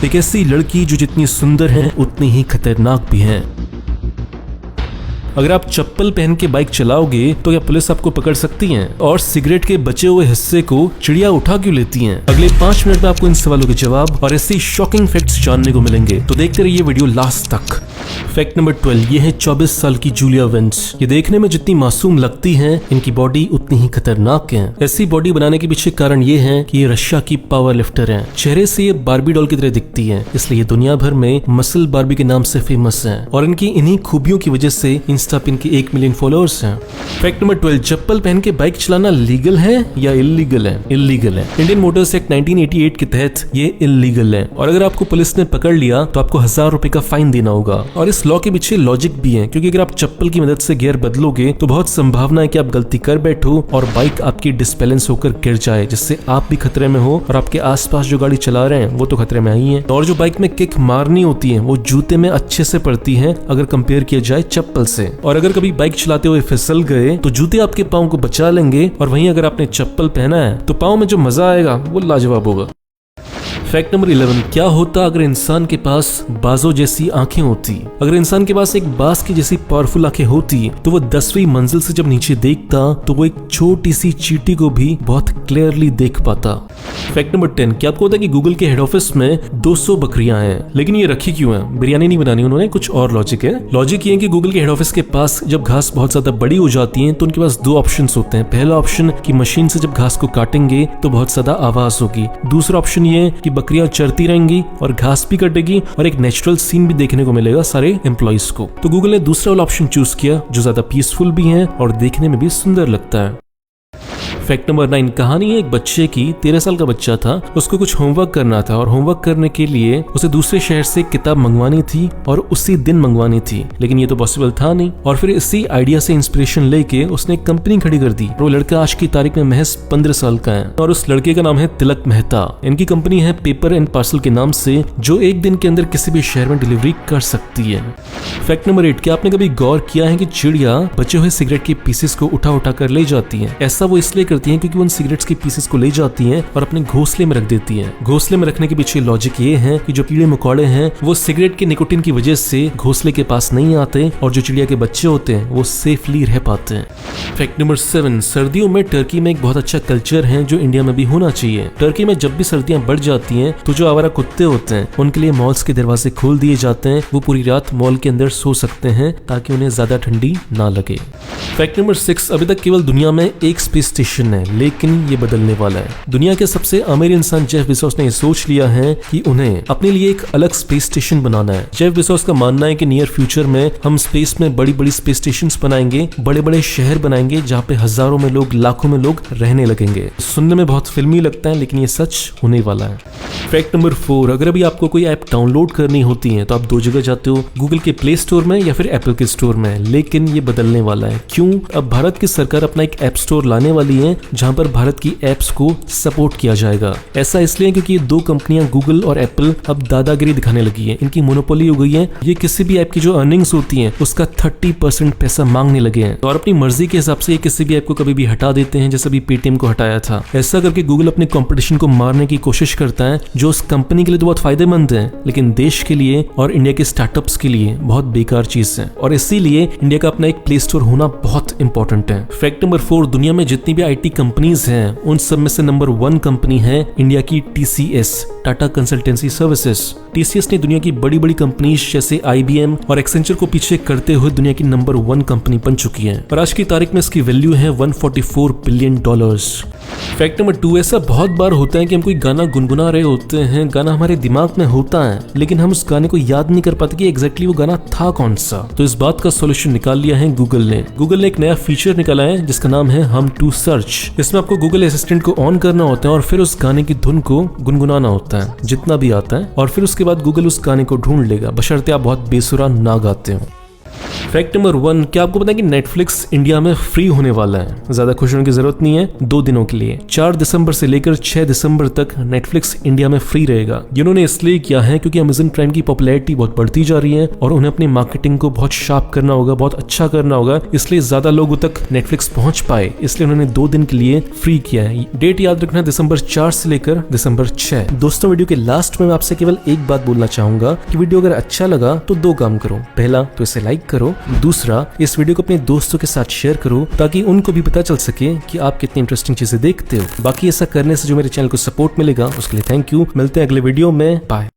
एक ऐसी लड़की जो जितनी सुंदर है उतनी ही खतरनाक भी है। अगर आप चप्पल पहन के बाइक चलाओगे तो क्या पुलिस आपको पकड़ सकती है? और सिगरेट के बचे हुए हिस्से को चिड़िया उठा क्यों लेती हैं? अगले 5 मिनट में आपको इन सवालों के जवाब और ऐसी शॉकिंग फैक्ट्स जानने को मिलेंगे, तो देखते रहिए वीडियो लास्ट तक। फैक्ट नंबर 12, ये है 24 साल की जूलिया वेंट्स। ये देखने में जितनी मासूम लगती हैं, इनकी बॉडी उतनी ही खतरनाक है। ऐसी बॉडी बनाने के पीछे कारण ये है कि ये रशिया की पावर लिफ्टर हैं। चेहरे से ये बार्बी डॉल की तरह दिखती है, इसलिए दुनिया भर में मसल बार्बी के नाम से फेमस है। और इनकी इन्हीं खूबियों की वजह से इंस्टा पे इनके 1 मिलियन फॉलोअर्स हैं। फैक्ट नंबर 12, चप्पल पहन के बाइक चलाना लीगल है या इलीगल है? इलीगल है। इंडियन मोटर्स एक्ट 1988 के तहत ये इलीगल है, और अगर आपको पुलिस ने पकड़ लिया तो आपको 1000 रुपए का फाइन देना होगा। और इस लॉ के पीछे लॉजिक भी है, क्योंकि अगर आप चप्पल की मदद से गियर बदलोगे तो बहुत संभावना है कि आप गलती कर बैठो और बाइक आपकी डिसबैलेंस होकर गिर जाए, जिससे आप भी खतरे में हो और आपके आसपास जो गाड़ी चला रहे हैं वो तो खतरे में ही है। और जो बाइक में किक मारनी होती है वो जूते में अच्छे से पड़ती है अगर कंपेयर किया जाए चप्पल से। और अगर कभी बाइक चलाते हुए फिसल गए तो जूते आपके पाँव को बचा लेंगे, और वहीं अगर आपने चप्पल पहना है तो पाँव में जो मजा आएगा वो लाजवाब होगा। फैक्ट नंबर 11, क्या होता अगर इंसान के पास बाजों जैसी आंखें होती? अगर इंसान के पास एक बाज की जैसी पावरफुल आंखें होती तो वो 10वीं मंजिल से जब नीचे देखता तो वो एक छोटी सी चींटी को भी बहुत क्लियरली देख पाता। फैक्ट नंबर 10, क्या आपको पता है कि गूगल के हेड ऑफिस में 200 बकरियां हैं, लेकिन ये रखी क्यों हैं? बिरयानी नहीं बनानी उन्होंने, कुछ और लॉजिक है। लॉजिक ये है कि गूगल के हेड ऑफिस के पास जब घास बहुत ज्यादा बड़ी हो जाती है तो उनके पास 2 ऑप्शन होते हैं। पहला ऑप्शन कि मशीन से जब घास को काटेंगे तो बहुत ज्यादा आवाज होगी। दूसरा ऑप्शन ये है कि बकरियां चरती रहेंगी और घास भी कटेगी और एक नेचुरल सीन भी देखने को मिलेगा सारे एम्प्लॉइज को। तो गूगल ने दूसरा वाला ऑप्शन चूज किया जो ज्यादा पीसफुल भी है और देखने में भी सुंदर लगता है। फैक्ट नंबर 9, कहानी है एक बच्चे की। 13 साल का बच्चा था, उसको कुछ होमवर्क करना था और होमवर्क करने के लिए उसे दूसरे शहर से किताब मंगवानी थी और उसी दिन मंगवानी थी, लेकिन ये तो पॉसिबल था नहीं। और फिर इसी आइडिया से इंस्पिरेशन लेके उसने एक कंपनी खड़ी कर दी। वो लड़का आज की तारीख में महज 15 साल का है और उस लड़के का नाम है तिलक मेहता। इनकी कंपनी है पेपर एंड पार्सल के नाम से, जो एक दिन के अंदर किसी भी शहर में डिलीवरी कर सकती है। फैक्ट नंबर 8, क्या आपने कभी गौर किया है कि चिड़िया बचे हुए सिगरेट के पीसेस को उठा उठा कर ले जाती है? ऐसा वो इसलिए करती हैं क्योंकि उन सिगरेट्स के पीसेस को ले जाती हैं और अपने घोंसले में रख देती हैं। घोंसले में रखने के पीछे लॉजिक ये है कि जो कीड़े मकोड़े हैं वो सिगरेट के निकोटीन की वजह से घोंसले के पास नहीं आते और जो चिड़िया के बच्चे होते हैं वो सेफली रह पाते हैं। फैक्ट नंबर 7, सर्दियों में टर्की में एक बहुत अच्छा कल्चर है जो इंडिया में भी होना चाहिए। टर्की में जब भी सर्दियां बढ़ जाती हैं तो जो आवारा कुत्ते होते हैं उनके लिए मॉल्स के दरवाजे खोल दिए जाते हैं। वो पूरी रात मॉल के अंदर सो सकते हैं ताकि उन्हें ज्यादा ठंडी ना लगे। फैक्ट नंबर 6, अभी तक केवल दुनिया में एक स्पेस स्टेशन है, लेकिन ये बदलने वाला है। दुनिया के सबसे अमीर इंसान जेफ बेजोस ने सोच लिया है कि उन्हें अपने लिए एक अलग स्पेस स्टेशन बनाना है। जेफ बेजोस का मानना है कि नियर फ्यूचर में हम स्पेस में बड़ी बड़ी स्पेस स्टेशंस बनाएंगे, बड़े बड़े शहर बनाएंगे जहाँ पे हजारों में लोग, लाखों में लोग रहने लगेंगे। सुनने में बहुत फिल्मी लगता है, लेकिन ये सच होने वाला है। फैक्ट नंबर 4, अगर अभी आपको कोई ऐप डाउनलोड करनी होती है तो आप 2 जगह जाते हो, गूगल के प्ले स्टोर में या फिर एप्पल के स्टोर में। लेकिन ये बदलने वाला है। क्यों? अब भारत की सरकार अपना एक ऐप स्टोर लाने वाली है जहां पर भारत की ऐप्स को सपोर्ट किया जाएगा। ऐसा इसलिए क्योंकि ये 2 कंपनियां गूगल और एप्पल अब दादागिरी दिखाने लगी है। इनकी मोनोपोली हो गई है। ये किसी भी ऐप की जो अर्निंग्स होती हैं उसका 30% पैसा मांगने लगे हैं और अपनी मर्जी के हिसाब से ये किसी भी ऐप को कभी भी हटा देते हैं, जैसे भी पेटीएम को हटाया था। ऐसा करके गूगल अपने कंपटीशन को मारने की कोशिश करता है, जो उस कंपनी के लिए तो बहुत फायदेमंद है लेकिन देश के लिए और इंडिया के स्टार्टअप्स के लिए बहुत बेकार चीज है। और इसीलिए इंडिया का अपना एक प्ले स्टोर होना बहुत इंपॉर्टेंट है। फैक्ट नंबर 4, दुनिया में जितनी भी IT कंपनीज हैं उन सब में से नंबर 1 कंपनी है इंडिया की TCS, Tata consultancy services. TCS ने दुनिया की बड़ी बड़ी कंपनीज जैसे IBM और एक्सेंचर को पीछे करते हुए दुनिया की नंबर 1 कंपनी बन चुकी है और आज की तारीख में इसकी वैल्यू है $144 बिलियन। फैक्ट नंबर 2, ऐसा बहुत बार होता है कि हम कोई गाना गुनगुना रहे होते हैं, गाना हमारे दिमाग में होता है लेकिन हम उस गाने को याद नहीं कर पाते कि एग्जैक्टली वो गाना था कौन सा। तो इस बात का सॉल्यूशन निकाल लिया है गूगल ने। गूगल ने एक नया फीचर निकाला है जिसका नाम है हम टू सर्च। इसमें आपको गूगल असिस्टेंट को ऑन करना होता है और फिर उस गाने की धुन को गुनगुनाना होता है जितना भी आता है, और फिर उसके बाद गूगल उस गाने को ढूंढ लेगा, बशर्ते आप बहुत बेसुरा ना गाते हो। फैक्ट नंबर 1, क्या आपको पता है कि नेटफ्लिक्स इंडिया में फ्री होने वाला है? ज्यादा खुश होने की जरूरत नहीं है, 2 दिनों के लिए 4 दिसंबर से लेकर 6 दिसंबर तक नेटफ्लिक्स इंडिया में फ्री रहेगा। इन्होंने इसलिए किया है क्योंकि अमेज़न प्राइम की पॉपुलैरिटी बहुत बढ़ती जा रही है और उन्हें अपनी मार्केटिंग को बहुत शार्प करना होगा, बहुत अच्छा करना होगा, इसलिए ज्यादा लोगों तक नेटफ्लिक्स पहुंच पाए, इसलिए उन्होंने 2 दिन के लिए फ्री किया है। डेट याद रखना, दिसंबर 4 से लेकर दिसंबर 6। दोस्तों, वीडियो के लास्ट में मैं आपसे केवल एक बात बोलना चाहूंगा कि वीडियो अगर अच्छा लगा तो 2 काम करो। पहला तो इसे लाइक करो, दूसरा इस वीडियो को अपने दोस्तों के साथ शेयर करो ताकि उनको भी पता चल सके कि आप कितनी इंटरेस्टिंग चीजें देखते हो। बाकी ऐसा करने से जो मेरे चैनल को सपोर्ट मिलेगा उसके लिए थैंक यू। मिलते हैं अगले वीडियो में, बाय।